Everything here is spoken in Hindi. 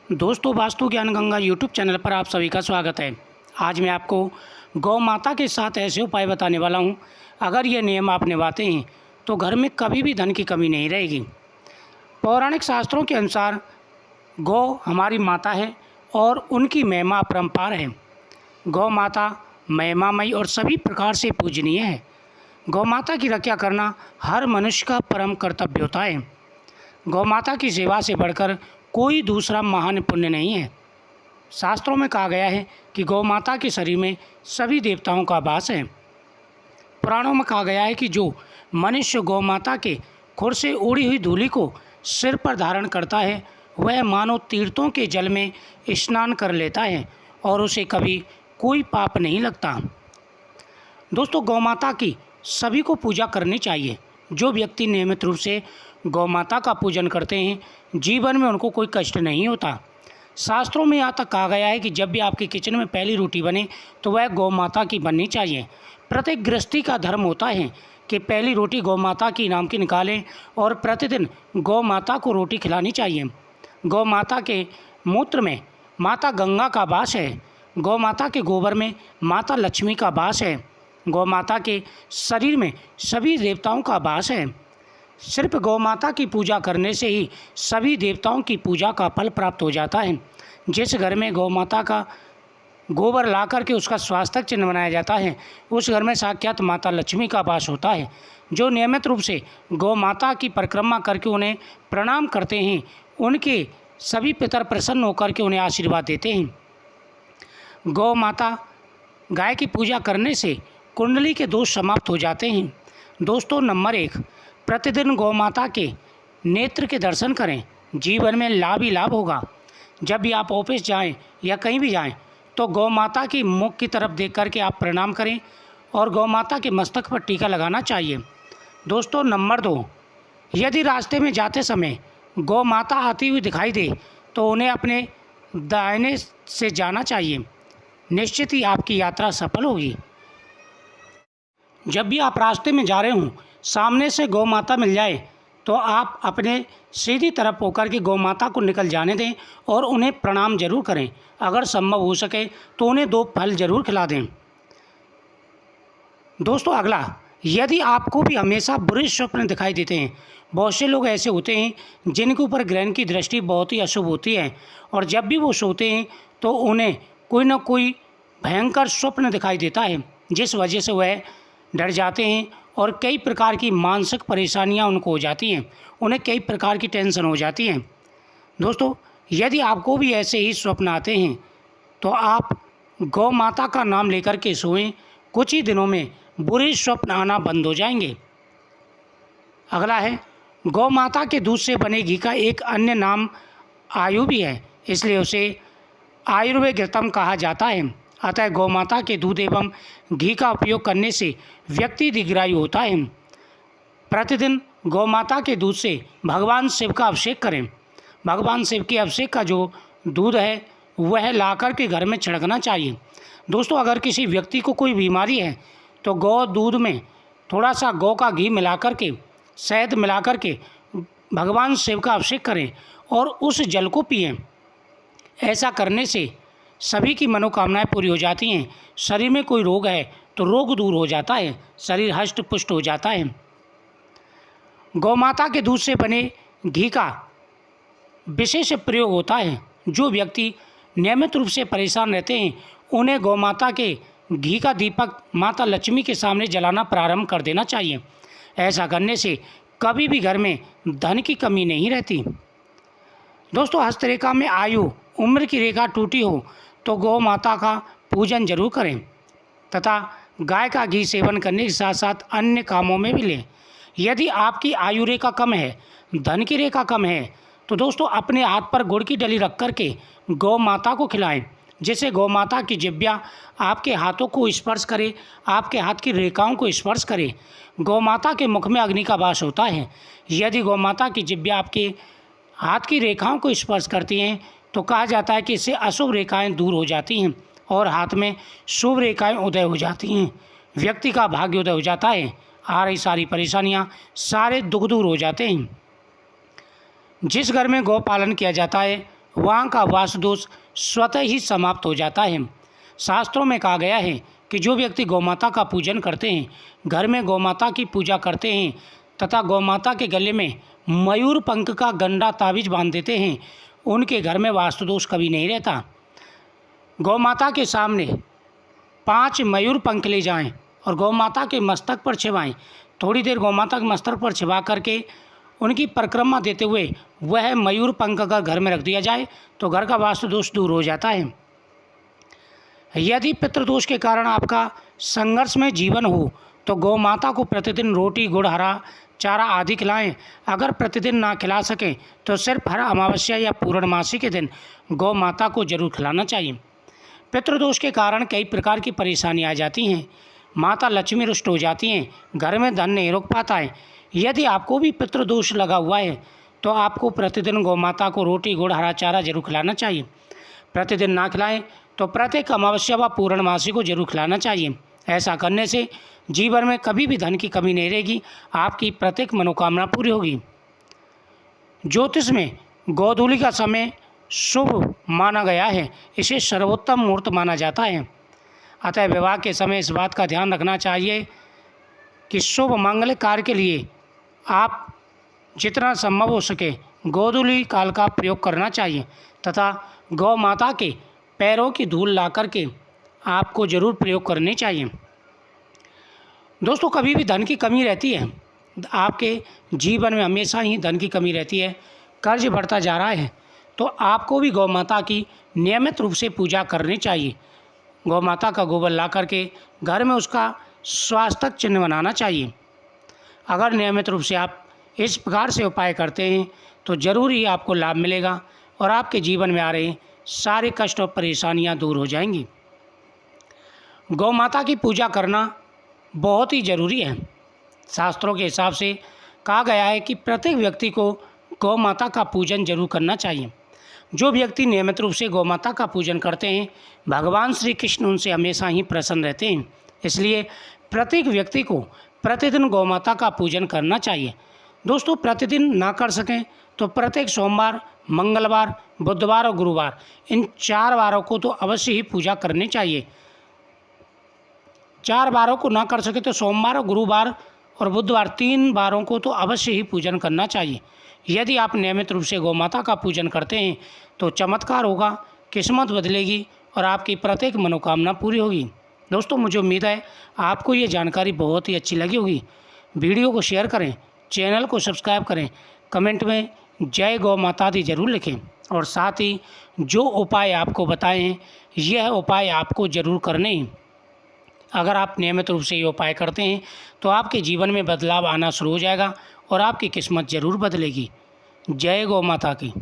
दोस्तों, वास्तु ज्ञान गंगा यूट्यूब चैनल पर आप सभी का स्वागत है। आज मैं आपको गौ माता के साथ ऐसे उपाय बताने वाला हूं। अगर ये नियम आप निभाते हैं तो घर में कभी भी धन की कमी नहीं रहेगी। पौराणिक शास्त्रों के अनुसार गौ हमारी माता है और उनकी महिमा अपरंपार है। गौ माता महिमामयी और सभी प्रकार से पूजनीय है। गौ माता की रक्षा करना हर मनुष्य का परम कर्तव्य होता है। गौ माता की सेवा से बढ़कर कोई दूसरा महान पुण्य नहीं है। शास्त्रों में कहा गया है कि गौ माता के शरीर में सभी देवताओं का वास है। पुराणों में कहा गया है कि जो मनुष्य गौ माता के खुर से उड़ी हुई धूलि को सिर पर धारण करता है वह मानो तीर्थों के जल में स्नान कर लेता है और उसे कभी कोई पाप नहीं लगता। दोस्तों, गौ माता की सभी को पूजा करनी चाहिए। जो व्यक्ति नियमित रूप से गौ माता का पूजन करते हैं जीवन में उनको कोई कष्ट नहीं होता। शास्त्रों में यहाँ तक कहा गया है कि जब भी आपके किचन में पहली रोटी बने तो वह गौ माता की बननी चाहिए। प्रत्येक गृहस्थी का धर्म होता है कि पहली रोटी गौ माता की नाम की निकालें और प्रतिदिन गौ माता को रोटी खिलानी चाहिए। गौ माता के मूत्र में माता गंगा का वास है। गौ माता के गोबर में माता लक्ष्मी का वास है। गौ माता के शरीर में सभी देवताओं का वास है। सिर्फ गौ माता की पूजा करने से ही सभी देवताओं की पूजा का फल प्राप्त हो जाता है। जिस घर में गौ माता का गोबर ला करके उसका स्वास्थ्य चिन्ह बनाया जाता है उस घर में साक्षात माता लक्ष्मी का वास होता है। जो नियमित रूप से गौ माता की परिक्रमा करके उन्हें प्रणाम करते हैं उनके सभी पितर प्रसन्न होकर के उन्हें आशीर्वाद देते हैं। गौ माता गाय की पूजा करने से कुंडली के दोष समाप्त हो जाते हैं। दोस्तों, नंबर 1, प्रतिदिन गौ माता के नेत्र के दर्शन करें। जीवन में लाभ ही लाभ होगा। जब भी आप ऑफिस जाएं या कहीं भी जाएं तो गौ माता की मुख की तरफ देख करके आप प्रणाम करें और गौ माता के मस्तक पर टीका लगाना चाहिए। दोस्तों, नंबर 2, यदि रास्ते में जाते समय गौ माता आती हुई दिखाई दे तो उन्हें अपने दाहिने से जाना चाहिए। निश्चित ही आपकी यात्रा सफल होगी। जब भी आप रास्ते में जा रहे हों सामने से गौ माता मिल जाए तो आप अपने सीधी तरफ होकर के गौ माता को निकल जाने दें और उन्हें प्रणाम जरूर करें। अगर संभव हो सके तो उन्हें 2 फल जरूर खिला दें। दोस्तों, अगला, यदि आपको भी हमेशा बुरे स्वप्न दिखाई देते हैं, बहुत से लोग ऐसे होते हैं जिनके ऊपर ग्रहण की दृष्टि बहुत ही अशुभ होती है और जब भी वो सोते हैं तो उन्हें कोई ना कोई भयंकर स्वप्न दिखाई देता है जिस वजह से वह डर जाते हैं और कई प्रकार की मानसिक परेशानियां उनको हो जाती हैं। उन्हें कई प्रकार की टेंशन हो जाती है। दोस्तों, यदि आपको भी ऐसे ही स्वप्न आते हैं तो आप गौ माता का नाम लेकर के सोएं। कुछ ही दिनों में बुरे स्वप्न आना बंद हो जाएंगे। अगला है, गौ माता के दूध से बने घी का एक अन्य नाम आयु भी है, इसलिए उसे आयुर्वेद कहा जाता है। अतः गौ माता के दूध एवं घी का उपयोग करने से व्यक्ति दीर्घायु होता है। प्रतिदिन गौ माता के दूध से भगवान शिव का अभिषेक करें। भगवान शिव के अभिषेक का जो दूध है वह लाकर के घर में छिड़कना चाहिए। दोस्तों, अगर किसी व्यक्ति को कोई बीमारी है तो गौ दूध में थोड़ा सा गौ का घी मिलाकर के शहद मिलाकर के भगवान शिव का अभिषेक करें और उस जल को पिएं। ऐसा करने से सभी की मनोकामनाएं पूरी हो जाती हैं। शरीर में कोई रोग है तो रोग दूर हो जाता है, शरीर हष्ट पुष्ट हो जाता है। गौ माता के दूध से बने घी का विशेष प्रयोग होता है। जो व्यक्ति नियमित रूप से परेशान रहते हैं उन्हें गौ माता के घी का दीपक माता लक्ष्मी के सामने जलाना प्रारंभ कर देना चाहिए। ऐसा करने से कभी भी घर में धन की कमी नहीं रहती। दोस्तों, हस्तरेखा में आयु उम्र की रेखा टूटी हो तो गौ माता का पूजन जरूर करें तथा गाय का घी सेवन करने के साथ साथ अन्य कामों में भी लें। यदि आपकी आयु रेखा कम है, धन की रेखा कम है तो दोस्तों अपने हाथ पर गुड़ की डली रख कर के गौ माता को खिलाएं, जिससे गौ माता की जिह्वा आपके हाथों को स्पर्श करे, आपके हाथ की रेखाओं को स्पर्श करे। गौ माता के मुख में अग्नि का वास होता है। यदि गौ माता की जिह्वा आपके हाथ की रेखाओं को स्पर्श करती हैं तो कहा जाता है कि इससे अशुभ रेखाएं दूर हो जाती हैं और हाथ में शुभ रेखाएं उदय हो जाती हैं। व्यक्ति का भाग्योदय हो जाता है। आ रही सारी परेशानियां, सारे दुख दूर हो जाते हैं। जिस घर में गौ पालन किया जाता है वहाँ का वास्तु दोष स्वतः ही समाप्त हो जाता है। शास्त्रों में कहा गया है कि जो व्यक्ति गौमाता का पूजन करते हैं, घर में गौमाता की पूजा करते हैं तथा गौमाता के गले में मयूर पंख का गंदा ताबीज बांध देते हैं, उनके घर में वास्तु दोष कभी नहीं रहता। गौमाता के सामने 5 मयूर पंख ले जाएं और गौमाता के मस्तक पर छिवाएं। थोड़ी देर गौमाता के मस्तक पर छिपा करके उनकी परिक्रमा देते हुए वह मयूर पंख अगर घर में रख दिया जाए तो घर का वास्तु दोष दूर हो जाता है। यदि पितृदोष के कारण आपका संघर्षमय जीवन हो तो गौमाता को प्रतिदिन रोटी, गुड़, हरा चारा आदि खिलाएं। अगर प्रतिदिन ना खिला सकें तो सिर्फ हर अमावस्या या पूर्णमासी के दिन गौमाता को जरूर खिलाना चाहिए। पितृदोष के कारण कई प्रकार की परेशानियाँ आ जाती हैं। माता लक्ष्मी रुष्ट हो जाती हैं, घर में धन नहीं रोक पाता है। यदि आपको भी पितृदोष लगा हुआ है तो आपको प्रतिदिन गौमाता को रोटी, गुड़, हरा चारा जरूर खिलाना चाहिए। प्रतिदिन ना खिलाएं तो प्रत्येक अमावस्या व पूर्णमासी को जरूर खिलाना चाहिए। ऐसा करने से जीवन में कभी भी धन की कमी नहीं रहेगी, आपकी प्रत्येक मनोकामना पूरी होगी। ज्योतिष में गोधूली का समय शुभ माना गया है, इसे सर्वोत्तम मुहूर्त माना जाता है। अतः विवाह के समय इस बात का ध्यान रखना चाहिए कि शुभ मांगलिक कार्य के लिए आप जितना संभव हो सके गोधूली काल का प्रयोग करना चाहिए तथा गौ माता के पैरों की धूल ला करके आपको जरूर प्रयोग करनी चाहिए। दोस्तों, कभी भी धन की कमी रहती है, आपके जीवन में हमेशा ही धन की कमी रहती है, कर्ज बढ़ता जा रहा है, तो आपको भी गौ माता की नियमित रूप से पूजा करनी चाहिए। गौ माता का गोबर ला करके घर में उसका स्वास्थ्य चिन्ह बनाना चाहिए। अगर नियमित रूप से आप इस प्रकार से उपाय करते हैं तो ज़रूर ही आपको लाभ मिलेगा और आपके जीवन में आ रहे सारे कष्ट और परेशानियां दूर हो जाएंगी। गौ माता की पूजा करना बहुत ही ज़रूरी है। शास्त्रों के हिसाब से कहा गया है कि प्रत्येक व्यक्ति को गौ माता का पूजन जरूर करना चाहिए। जो व्यक्ति नियमित रूप से गौ माता का पूजन करते हैं, भगवान श्री कृष्ण उनसे हमेशा ही प्रसन्न रहते हैं। इसलिए प्रत्येक व्यक्ति को प्रतिदिन गौ माता का पूजन करना चाहिए। दोस्तों, प्रतिदिन ना कर सकें तो प्रत्येक सोमवार, मंगलवार, बुधवार और गुरुवार, इन 4 वारों को तो अवश्य ही पूजा करनी चाहिए। 4 वारों को ना कर सके तो सोमवार और गुरुवार और बुधवार, 3 वारों को तो अवश्य ही पूजन करना चाहिए। यदि आप नियमित रूप से गौ माता का पूजन करते हैं तो चमत्कार होगा, किस्मत बदलेगी और आपकी प्रत्येक मनोकामना पूरी होगी। दोस्तों, मुझे उम्मीद है आपको ये जानकारी बहुत ही अच्छी लगी होगी। वीडियो को शेयर करें, चैनल को सब्सक्राइब करें, कमेंट में जय गौ माता दी जरूर लिखें और साथ ही जो उपाय आपको बताए हैं यह उपाय आपको ज़रूर करने हैं। अगर आप नियमित रूप से ये उपाय करते हैं तो आपके जीवन में बदलाव आना शुरू हो जाएगा और आपकी किस्मत ज़रूर बदलेगी। जय गौ माता की।